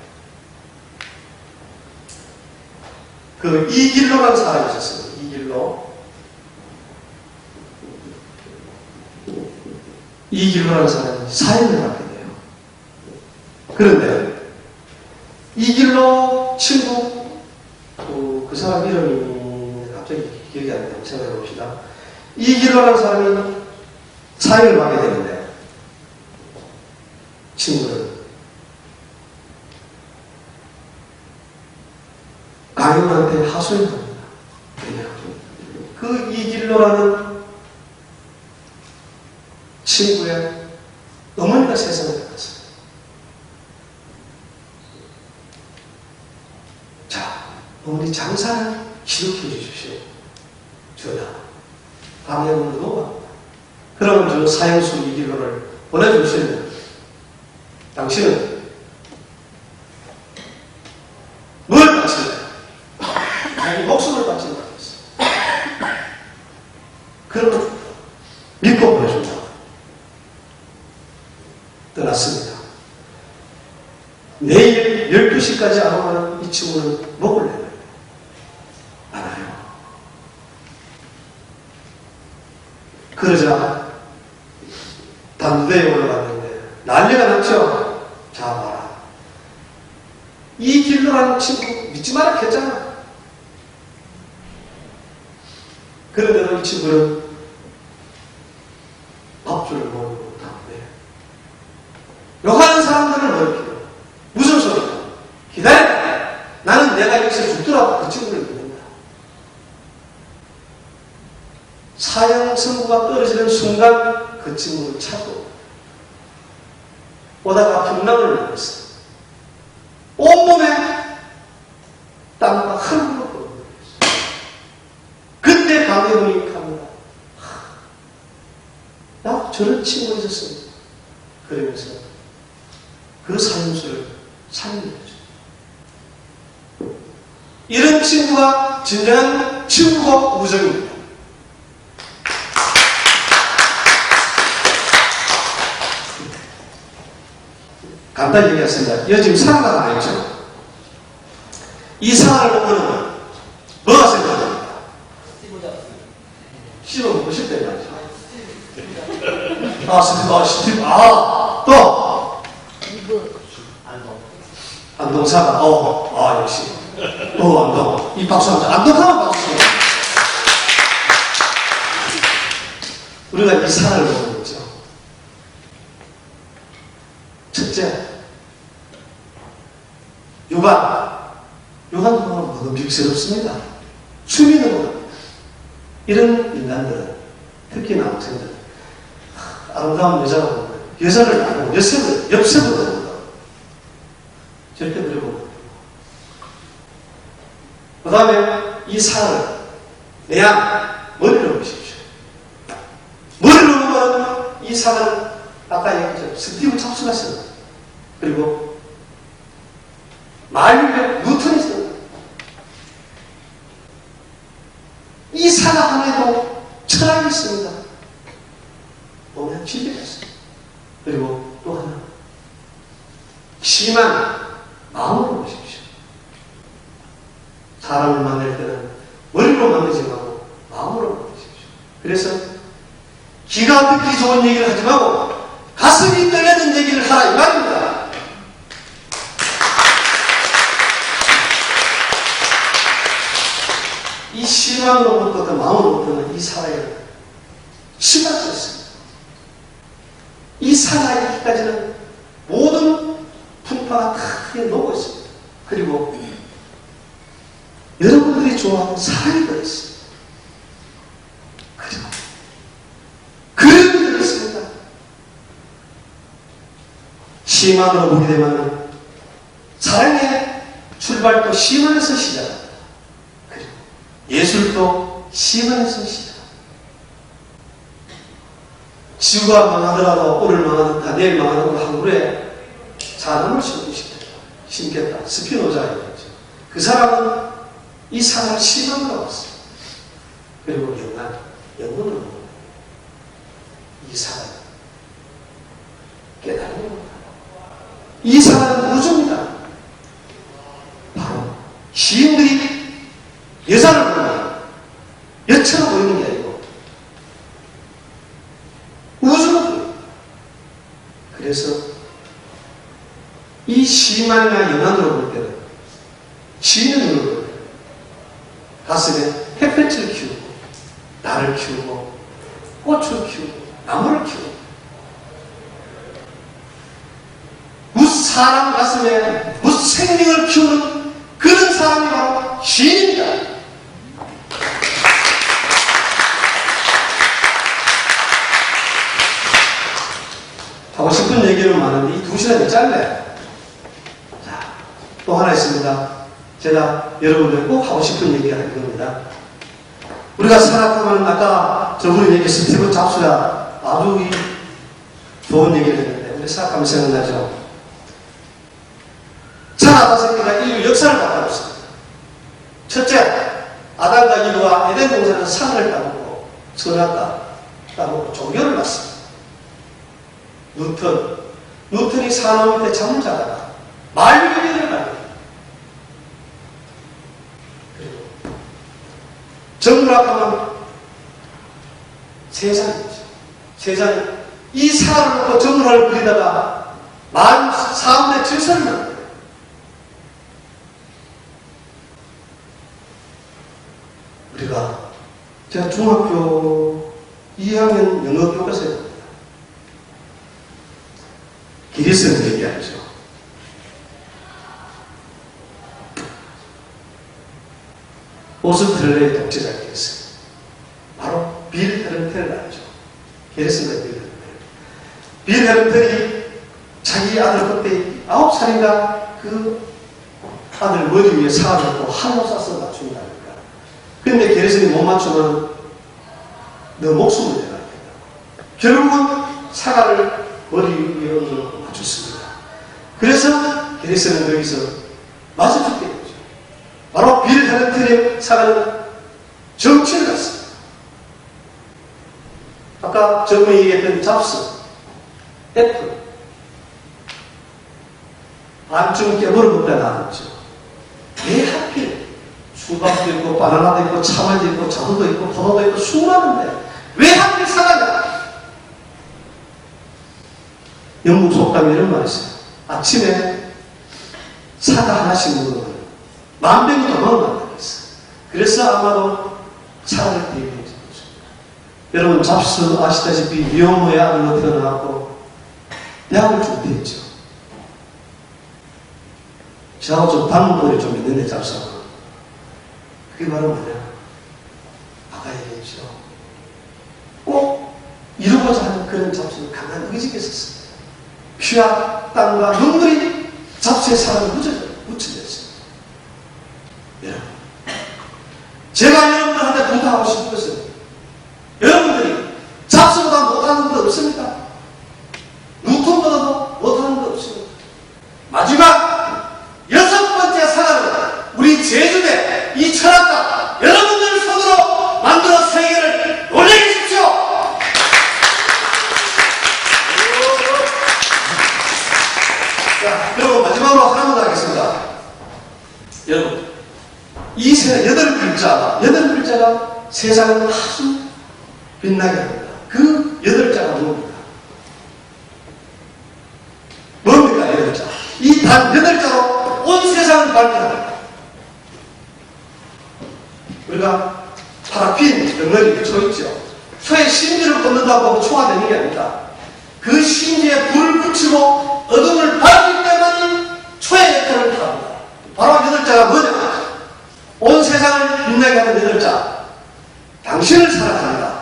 그 이길로라는 사람이 있었어요. 이길로라는 사람이 사형을 받게 돼요. 그런데 이길로 친구 그 사람 이름이 갑자기 기억이 안 나요. 생각해 봅시다. 이길로라는 사람이 사형을 받게 되는데 친구는 강인한테 하소연을 합니다. 그 이길로라는 친구의 어머니가 세상에 나갔어요. 자, 어머니 장사를 기록해 주십시오. 저다. 방해문으로 넘어갑니다. 그러면 저 사형수 이길로를 보내주시면 당신은 뭘 바칠래요? 자기 목숨을 바치는 거였어요. 그러면 믿고 보내준다. 떠났습니다. 내일 12시까지 안 오면 이 친구는 목을 내요. 안 와요. 그러자 단두대에 올라갔는데 난리가 났죠. 자, 봐라. 이 길로라는 친구 믿지 마라 했잖아. 그런데도 이 친구는 밥줄을 모르고 다는데 욕하는 사람들은 넓히고 무슨 소리야? 기다려. 나는 내가 여기서 죽더라도 그 친구를 믿는다. 사형 선고가 떨어지는 순간 그 친구를 찾고 오다가 풍랑을 만났어. 온몸에 땀과 흙으로 끓어버렸어. 그때 강대문이 갑니다. 나 저런 친구가 있었습니다. 그러면서 그 사형수를 살려내죠. 이런 친구가 진정한 친구가 우정입니다. 간단히 얘기했습니다. 이거 지금 상가가 아니죠. 이 상을 보면 뭐가 생각납니까? 씹어 먹고 싶다는 말이죠. 스티브. 또 안동사가 역시 안동. 이 박수합니다. 안동하면 박수. 우리가 이 상을 보고 있죠. 첫째, 요간 동안 먹음직스럽습니다. 춤이 넘어갑니다. 이런 인간들은, 특히 남성들은 아름다운 여자가 보면 여자를 나고 엽색을 넘어가. 절대 그러고. 그 다음에 이 살을 머리로 보십시오. 머리로 보면 이 살은 아까 얘기했죠. 스티브 잡스가 씁니다. 그리고 마일리 뉴턴이 씁니다. 이 산 안에도 철학이 있습니다. 보면 지배가 있습니다. 그리고 또 하나, 심한 마음으로 보십시오. 사람을 만날 때는 머리로 만들지 말고 마음으로 만드십시오. 그래서 기가 막히기 좋은 얘기를 하지 말고 가슴이 떨리는 얘기를 하라 이 말입니다. 이 심함으로부터 마음으로부터는 이 사랑을 심할 수 있습니다. 이 살아있기까지는 모든 풍파가 다 크게 녹고 있습니다. 그리고 여러분들이 좋아하는 사랑이 들어있습니다. 그리고 그림이 들어있습니다. 시만으로 보게 되면 사랑의 출발도 시만에서 시작합니다. 그리고 예술도 시만에서 시작합니다. 지구가 망하더라도 오늘 망하든가 내일 망하든가 하루에 사람을 심겠다. 스피노자가 있죠. 그 사람은 이 사랑을 시만으로 왔어요. 그리고 영혼으로 이 사랑을 깨달은 겁니다. 이 사랑은 우주입니다. 바로 시인들이 여자를 보면 여처럼 보이는 게 아니고 우주로 보여요. 그래서 이 시만이나 영안으로 볼 때는 시인의 눈으로 볼 때는 가슴에 햇볕을 키우고 나를 키우고 꽃을 키우고 나무를 키우고 사람 가슴에 생명을 키우는 그런 사람이 바로 시인입니다. 하고 싶은 얘기는 많은데 이 2시간이 짧네요. 자, 또 하나 있습니다. 제가 여러분들 꼭 하고 싶은 얘기가 할 겁니다. 우리가 생각하면 아까 저분이 얘기했을 스티븐 잡스가 아주 좋은 얘기를 했는데 우리 생각하면 생각나죠. 아다새끼가 인류 역사를 바꿔줬습니다. 첫째, 아담과 이브와 에덴 동산에서 상을 따먹고 선악과 따먹고 종교를 낳습니다. 뉴턴이 사나무 밑에 잠을 자다가 만유인을 발견합니다. 그리고 정물학하면 세상이죠. 세상에 이 사람을 놓고 정물학을 그리다가 만 사람의 질서를 만듭니다. 제가 중학교 2학년 영어 교과서에 기리스는 얘기하죠. 오스트레일리아의 독재자가 있어요. 바로 빌 헤른텔을 알죠. 기리스가 빌 헤른텔이 자기 아들 그때 9살인가 그 아들 머리 위에 사람을 놓고 한로 쏴서 맞춘다. 근데 게르슨이 못 맞추면 너 목숨을 내라. 결국은 사과를 머리 위에 얹어놓고 맞췄습니다. 그래서 게르슨은 여기서 맞아 죽게 되죠. 바로 빌 헤른텔의 사과는 정치를 갔습니다. 아까 저분이 얘기했던 잡스, 애플, 반쯤 깨물어먹다 나왔죠. 왜 하필 수박도 있고 바나나도 있고 참외도 있고 자두도 있고 포도도 있고 수많은데 왜 하필 사과냐? 영국 속담에 이런 말이 있어요. 아침에 사과 하나씩 먹으면 만병이 도망간다고 했어요. 그래서 아마도 사과를 대비해 준 거죠. 여러분 잡스 아시다시피 미혼모의 아들로 태어나고 대학을 중퇴했죠. 저하고 좀 닮은 꼴이 좀 있는데 잡스하고 그게 바로 뭐냐? 아까 얘기했죠. 꼭 이루고자 하는 그런 잡수는 강한 의지가 있었습니다. 피와 땀과 눈물이 잡수의 사랑을 묻혀졌습니다. 여러분, 제가 여러분들한테 부탁하고 싶은 것은 여러분들이 잡수보다 못하는 것 없습니까? 누턴보다도 못하는 것 없습니다. 마지막 6번째 사랑은 우리 제주대 이 철학가 여러분들 손으로 만들어 세계를 놀래주십시오. 자, 그리고 마지막으로 하나 더 하겠습니다. 여러분, 이 8글자가 세상을 아주 빛나게 합니다. 그 8자가 뭡니까? 뭡니까, 8자? 이 단 8자로 온 세상을 밝혀합니다. 우리가 파라핀 덩어리 초 있죠. 초의 심지를 걷는다고 초가 되는 게 아니다. 그 심지에 불을 붙이고 어둠을 밝힐 때만이 초의 역할을 합니다. 바로 8자가 뭐냐? 온 세상을 빛나게 하는 8자. 당신을 사랑합니다.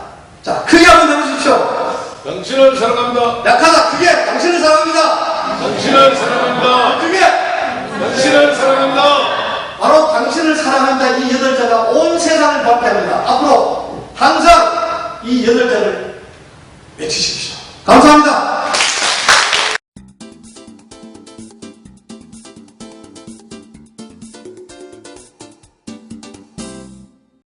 자, 크게 한번 해보십시오. 당신을 사랑합니다. 약하다. 크게. 당신을 사랑합니다. 당신을 사랑합니다. 크게. 당신을 사랑합니다. 바로 당신을 사랑한다. 이 8자가 온 세상을 밝게 합니다. 앞으로 항상 이 8자를 외치십시오. 감사합니다.